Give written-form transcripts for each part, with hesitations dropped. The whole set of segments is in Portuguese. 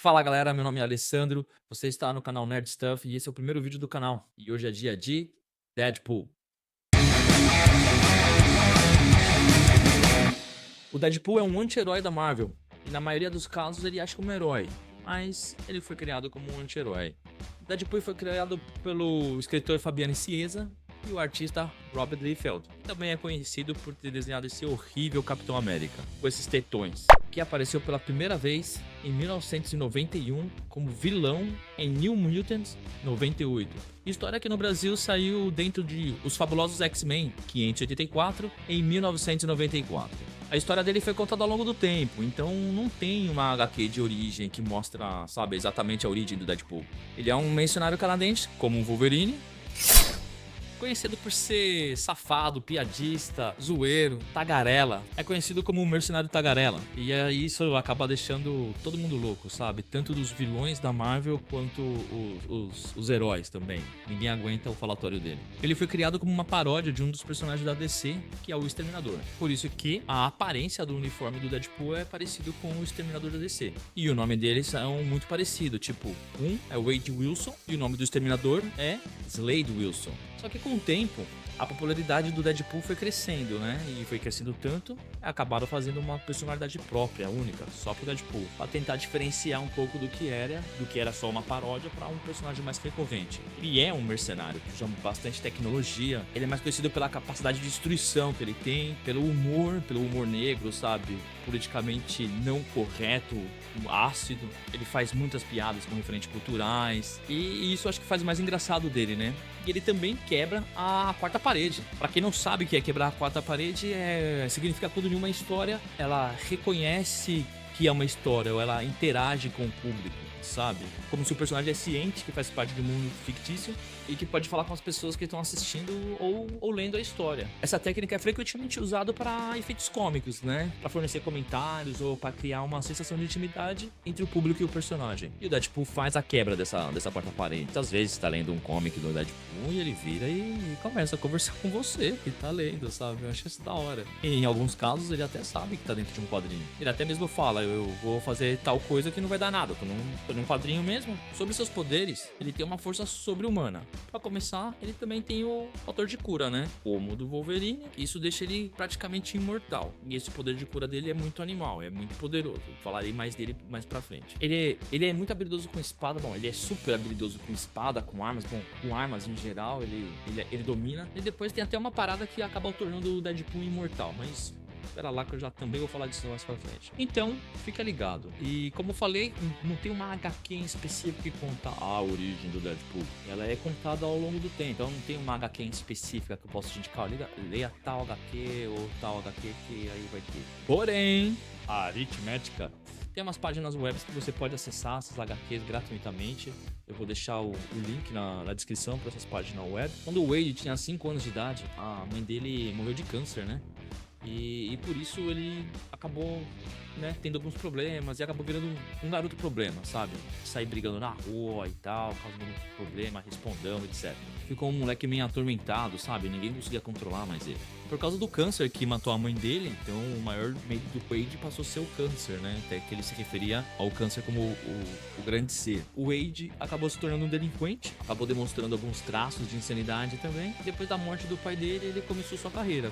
Fala galera, meu nome é Alessandro, você está no canal Nerd Stuff e esse é o primeiro vídeo do canal. E hoje é dia de Deadpool. O Deadpool é um anti-herói da Marvel e na maioria dos casos ele acha como um herói, mas ele foi criado como um anti-herói. O Deadpool foi criado pelo escritor Fabiano Chiesa e o artista Robert Liefeld, que também é conhecido por ter desenhado esse horrível Capitão América, com esses tetões, que apareceu pela primeira vez em 1991 como vilão em New Mutants 98. História que no Brasil saiu dentro de Os Fabulosos X-Men 584 em 1994. A história dele foi contada ao longo do tempo, então não tem uma HQ de origem que mostra, sabe, exatamente a origem do Deadpool. Ele é um mercenário canadense, como um Wolverine, conhecido por ser safado, piadista, zoeiro, tagarela. É conhecido como o mercenário tagarela. E isso acaba deixando todo mundo louco, sabe? Tanto dos vilões da Marvel quanto os heróis também. Ninguém aguenta o falatório dele. Ele foi criado como uma paródia de um dos personagens da DC, que é o Exterminador. Por isso que a aparência do uniforme do Deadpool é parecido com o Exterminador da DC. E o nome deles é muito parecido, tipo, um é Wade Wilson e o nome do Exterminador é Slade Wilson. Só que com o tempo, a popularidade do Deadpool foi crescendo, né? E foi crescendo tanto, acabaram fazendo uma personalidade própria, única, só pro Deadpool, pra tentar diferenciar um pouco do que era só uma paródia para um personagem mais recorrente. Ele é um mercenário que usa bastante tecnologia, ele é mais conhecido pela capacidade de destruição que ele tem, pelo humor negro, sabe? Politicamente não correto, ácido. Ele faz muitas piadas com referentes culturais e isso acho que faz o mais engraçado dele, né? E ele também quebra a quarta parede. Pra quem não sabe o que é quebrar a quarta parede, significa quando em uma história ela reconhece que é uma história ou ela interage com o público, sabe? Como se o personagem é ciente que faz parte de um mundo fictício e que pode falar com as pessoas que estão assistindo ou lendo a história. Essa técnica é frequentemente usada para efeitos cômicos, né? Para fornecer comentários ou para criar uma sensação de intimidade entre o público e o personagem. E o Deadpool faz a quebra dessa quarta parede. Muitas vezes você tá lendo um comic do Deadpool e ele vira e começa a conversar com você que tá lendo, sabe? Eu acho isso da hora. E em alguns casos ele até sabe que tá dentro de um quadrinho. Ele até mesmo fala, eu vou fazer tal coisa que não vai dar nada, tô num quadrinho mesmo. Sobre seus poderes, ele tem uma força sobre-humana. Pra começar, ele também tem o fator de cura, né? Como o do Wolverine, isso deixa ele praticamente imortal. E esse poder de cura dele é muito animal, é muito poderoso. Falarei mais dele mais pra frente. Ele é muito habilidoso com espada, bom, ele é super habilidoso com espada, com armas, bom, com armas em geral, ele domina. E depois tem até uma parada que acaba tornando o Deadpool imortal, mas espera lá que eu já também vou falar disso mais pra frente. Então, fica ligado. E como eu falei, não tem uma HQ em específico que conta a origem do Deadpool. Ela é contada ao longo do tempo. Então não tem uma HQ em específica que eu posso te indicar. Leia tal HQ ou tal HQ que aí vai ter. Porém, a aritmética tem umas páginas web que você pode acessar essas HQs gratuitamente. Eu vou deixar o link na descrição para essas páginas web. Quando o Wade tinha 5 anos de idade, a mãe dele morreu de câncer, né? E por isso ele acabou, né, tendo alguns problemas e acabou virando um garoto problema, sabe? Sair brigando na rua e tal, causando problema, respondendo, etc. Ficou um moleque meio atormentado, sabe? Ninguém conseguia controlar mais ele. Por causa do câncer que matou a mãe dele, então o maior medo do Wade passou a ser o câncer, né? Até que ele se referia ao câncer como o grande ser. O Wade acabou se tornando um delinquente, acabou demonstrando alguns traços de insanidade também. Depois da morte do pai dele, ele começou sua carreira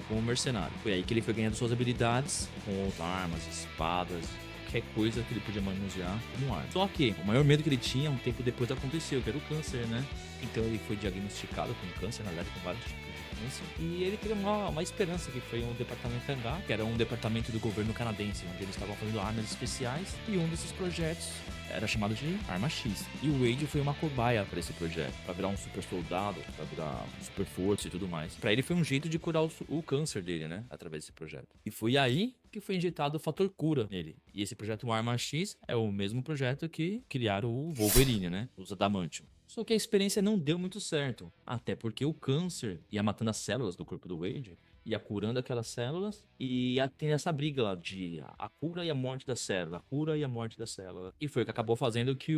como mercenário. Foi aí que ele foi ganhando suas habilidades com armas, espadas, qualquer coisa que ele podia manusear como arma. Só que o maior medo que ele tinha um tempo depois aconteceu, que era o câncer, né? Então ele foi diagnosticado com câncer, na verdade com vários tipos de câncer. E ele criou uma esperança, que foi um departamento H, que era um departamento do governo canadense, onde eles estavam fazendo armas especiais. E um desses projetos era chamado de Arma X. E o Wade foi uma cobaia para esse projeto, para virar um super soldado, para virar super força e tudo mais. Para ele foi um jeito de curar o câncer dele, né? Através desse projeto. E foi aí que foi injetado o fator cura nele. E esse projeto Arma X é o mesmo projeto que criaram o Wolverine, né? Os Adamantium. Só que a experiência não deu muito certo. Até porque o câncer ia matando as células do corpo do Wade, ia curando aquelas células e ia tendo essa briga lá de a cura e a morte da célula, a cura e a morte da célula. E foi o que acabou fazendo que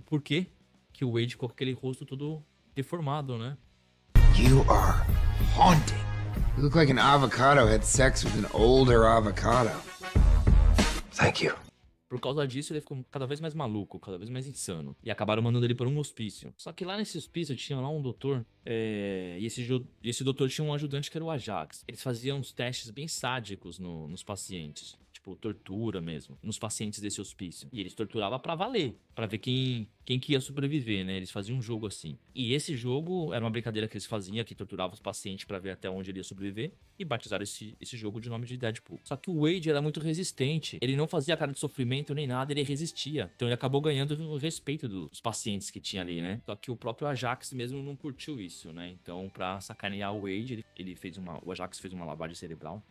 Por quê? Que o Wade ficou com aquele rosto todo deformado, né? You are haunting. You look like an avocado had sex with an older avocado. Thank you. Por causa disso, ele ficou cada vez mais maluco, cada vez mais insano. E acabaram mandando ele para um hospício. Só que lá nesse hospício tinha lá um doutor. E esse doutor tinha um ajudante que era o Ajax. Eles faziam uns testes bem sádicos nos pacientes. Tipo, tortura mesmo, nos pacientes desse hospício. E eles torturavam pra valer, pra ver quem que ia sobreviver, né? Eles faziam um jogo assim. E esse jogo era uma brincadeira que eles faziam, que torturavam os pacientes pra ver até onde ele ia sobreviver. E batizaram esse jogo de nome de Deadpool. Só que o Wade era muito resistente. Ele não fazia cara de sofrimento nem nada, ele resistia. Então ele acabou ganhando o respeito dos pacientes que tinha ali, né? Só que o próprio Ajax mesmo não curtiu isso, né? Então, pra sacanear o Wade, o Ajax fez uma lavagem cerebral.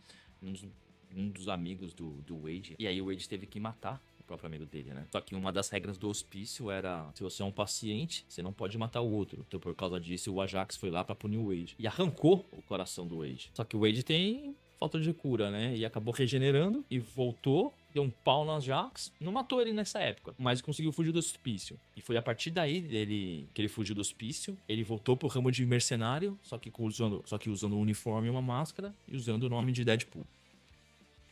Um dos amigos do Wade. E aí o Wade teve que matar o próprio amigo dele, né? Só que uma das regras do hospício era: se você é um paciente, você não pode matar o outro. Então por causa disso, o Ajax foi lá pra punir o Wade. E arrancou o coração do Wade. Só que o Wade tem falta de cura, né? E acabou regenerando e voltou. Deu um pau no Ajax. Não matou ele nessa época, mas conseguiu fugir do hospício. E foi a partir daí que ele fugiu do hospício. Ele voltou pro ramo de mercenário, só que usando um uniforme e uma máscara. E usando o nome de Deadpool.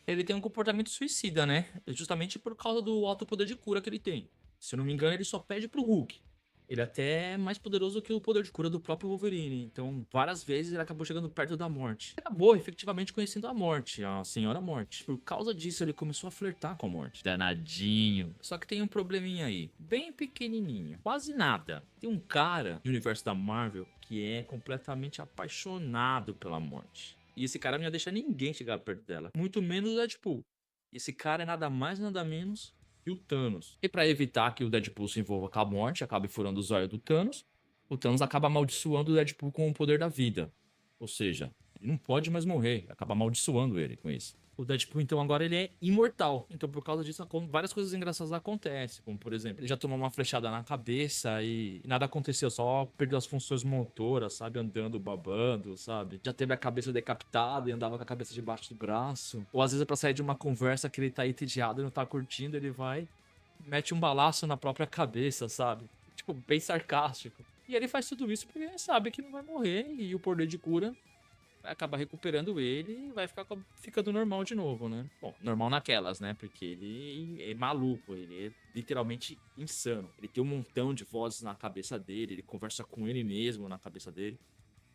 Ele tem um comportamento suicida, né? Justamente por causa do alto poder de cura que ele tem. Se eu não me engano, ele só pede pro Hulk. Ele até é mais poderoso que o poder de cura do próprio Wolverine. Então, várias vezes ele acabou chegando perto da morte. Ele acabou efetivamente conhecendo a morte, a Senhora Morte. Por causa disso, ele começou a flertar com a morte. Danadinho. Só que tem um probleminha aí. Bem pequenininho. Quase nada. Tem um cara do universo da Marvel que é completamente apaixonado pela morte. E esse cara não ia deixar ninguém chegar perto dela. Muito menos o Deadpool. Esse cara é nada mais, nada menos que o Thanos. E pra evitar que o Deadpool se envolva com a morte, acabe furando os olhos do Thanos, o Thanos acaba amaldiçoando o Deadpool com o poder da vida. Ou seja, ele não pode mais morrer. Acaba amaldiçoando ele com isso. O Deadpool, então, agora ele é imortal. Então, por causa disso, várias coisas engraçadas acontecem. Como, por exemplo, ele já tomou uma flechada na cabeça e nada aconteceu. Só perdeu as funções motoras, sabe? Andando, babando, sabe? Já teve a cabeça decapitada e andava com a cabeça debaixo do braço. Ou, às vezes, é pra sair de uma conversa que ele tá aí entediado e não tá curtindo, ele vai mete um balaço na própria cabeça, sabe? Tipo, bem sarcástico. E ele faz tudo isso porque ele sabe que não vai morrer e o poder de cura vai acabar recuperando ele e vai ficar ficando normal de novo, né? Bom, normal naquelas, né? Porque ele é maluco, ele é literalmente insano. Ele tem um montão de vozes na cabeça dele, ele conversa com ele mesmo na cabeça dele.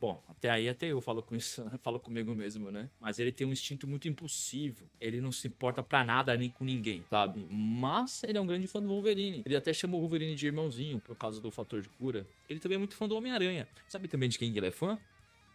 Bom, até eu falo com isso, falo comigo mesmo, né? Mas ele tem um instinto muito impulsivo. Ele não se importa pra nada nem com ninguém, sabe? Mas ele é um grande fã do Wolverine. Ele até chama o Wolverine de irmãozinho por causa do fator de cura. Ele também é muito fã do Homem-Aranha. Sabe também de quem ele é fã?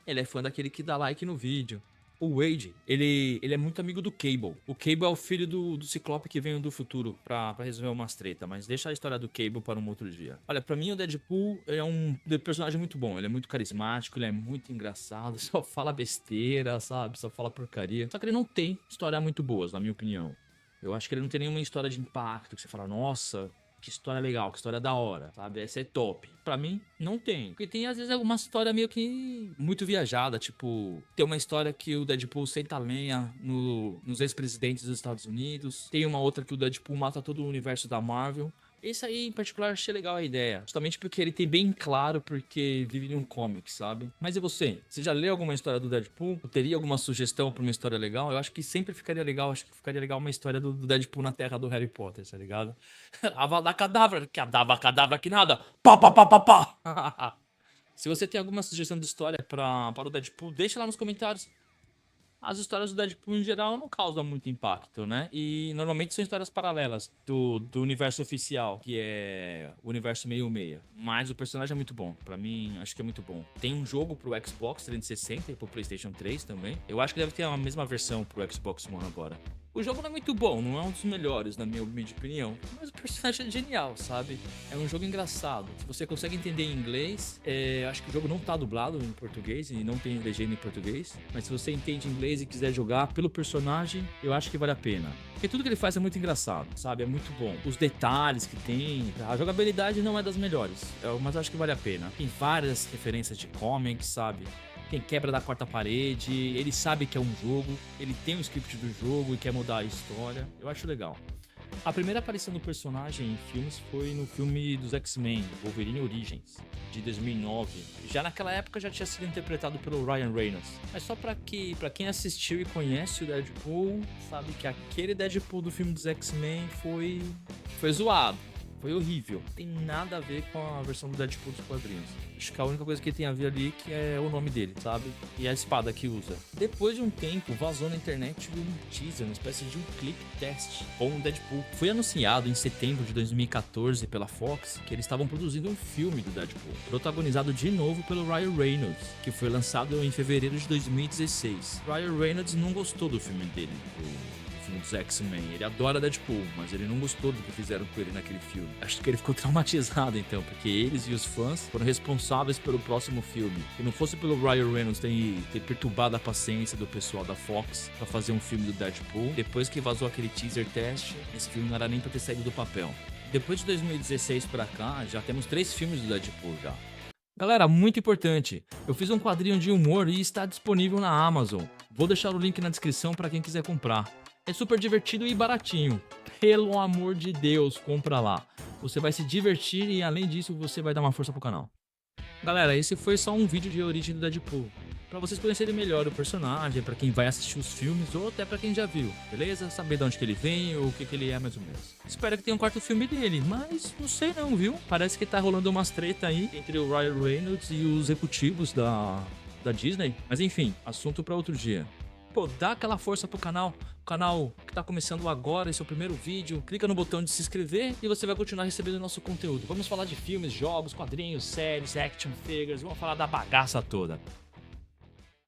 Ele é fã daquele que dá like no vídeo. O Wade, ele é muito amigo do Cable. O Cable é o filho do Ciclope que veio do futuro pra resolver umas treta. Mas deixa a história do Cable para um outro dia. Olha, pra mim o Deadpool é um personagem muito bom. Ele é muito carismático, ele é muito engraçado. Só fala besteira, sabe? Só fala porcaria. Só que ele não tem histórias muito boas, na minha opinião. Eu acho que ele não tem nenhuma história de impacto. Que você fala, nossa, que história legal, que história da hora, sabe? Essa é top. Pra mim, não tem. Porque tem, às vezes, alguma história meio que muito viajada. Tipo, tem uma história que o Deadpool senta a lenha nos ex-presidentes dos Estados Unidos. Tem uma outra que o Deadpool mata todo o universo da Marvel. Esse aí, em particular, achei legal a ideia. Justamente porque ele tem bem claro porque vive em um comic, sabe? Mas e você? Você já leu alguma história do Deadpool? Ou teria alguma sugestão pra uma história legal? Eu acho que sempre ficaria legal. Acho que ficaria legal uma história do Deadpool na terra do Harry Potter, tá ligado? Avada Kedavra, cadabra que nada. Pá, pá, pá, pá, pá. Se você tem alguma sugestão de história para o Deadpool, deixa lá nos comentários. As histórias do Deadpool em geral não causam muito impacto, né? E normalmente são histórias paralelas do universo oficial, que é o universo meio-meia. Mas o personagem é muito bom. Pra mim, acho que é muito bom. Tem um jogo pro Xbox 360 e pro PlayStation 3 também. Eu acho que deve ter a mesma versão pro Xbox One agora. O jogo não é muito bom, não é um dos melhores, na minha humilde opinião. Mas o personagem é genial, sabe? É um jogo engraçado. Se você consegue entender em inglês, acho que o jogo não tá dublado em português e não tem legenda em português. Mas se você entende inglês e quiser jogar pelo personagem, eu acho que vale a pena. Porque tudo que ele faz é muito engraçado, sabe? É muito bom. Os detalhes que tem, a jogabilidade não é das melhores, mas acho que vale a pena. Tem várias referências de comics, sabe? Tem quebra da quarta parede, ele sabe que é um jogo, ele tem um script do jogo e quer mudar a história. Eu acho legal. A primeira aparição do personagem em filmes foi no filme dos X-Men, Wolverine Origins, de 2009. Já naquela época já tinha sido interpretado pelo Ryan Reynolds. Mas só pra quem assistiu e conhece o Deadpool, sabe que aquele Deadpool do filme dos X-Men foi zoado. Foi horrível. Não tem nada a ver com a versão do Deadpool dos quadrinhos. Acho que a única coisa que tem a ver ali que é o nome dele, sabe? E a espada que usa. Depois de um tempo, vazou na internet um teaser, uma espécie de um clipe teste com o Deadpool. Foi anunciado em setembro de 2014 pela Fox que eles estavam produzindo um filme do Deadpool, protagonizado de novo pelo Ryan Reynolds, que foi lançado em fevereiro de 2016. Ryan Reynolds não gostou do filme dele, dos X-Men. Ele adora Deadpool, mas ele não gostou do que fizeram com ele naquele filme. Acho que ele ficou traumatizado então, porque eles e os fãs foram responsáveis pelo próximo filme. Se não fosse pelo Ryan Reynolds ter perturbado a paciência do pessoal da Fox pra fazer um filme do Deadpool, depois que vazou aquele teaser teste, esse filme não era nem pra ter saído do papel. Depois de 2016 pra cá, já temos 3 filmes do Deadpool já. Galera, muito importante, eu fiz um quadrinho de humor e está disponível na Amazon. Vou deixar o link na descrição para quem quiser comprar. É super divertido e baratinho. Pelo amor de Deus, compra lá. Você vai se divertir e além disso você vai dar uma força pro canal. Galera, esse foi só um vídeo de origem do Deadpool. Pra vocês conhecerem melhor o personagem, pra quem vai assistir os filmes ou até pra quem já viu, beleza? Saber de onde que ele vem ou o que ele é mais ou menos. Espero que tenha um quarto filme dele, mas não sei não, viu? Parece que tá rolando umas treta aí entre o Ryan Reynolds e os executivos da Disney. Mas enfim, assunto pra outro dia. Pô, dá aquela força pro canal. O canal que tá começando agora, esse é o primeiro vídeo. Clica no botão de se inscrever e você vai continuar recebendo nosso conteúdo. Vamos falar de filmes, jogos, quadrinhos, séries, action figures. Vamos falar da bagaça toda.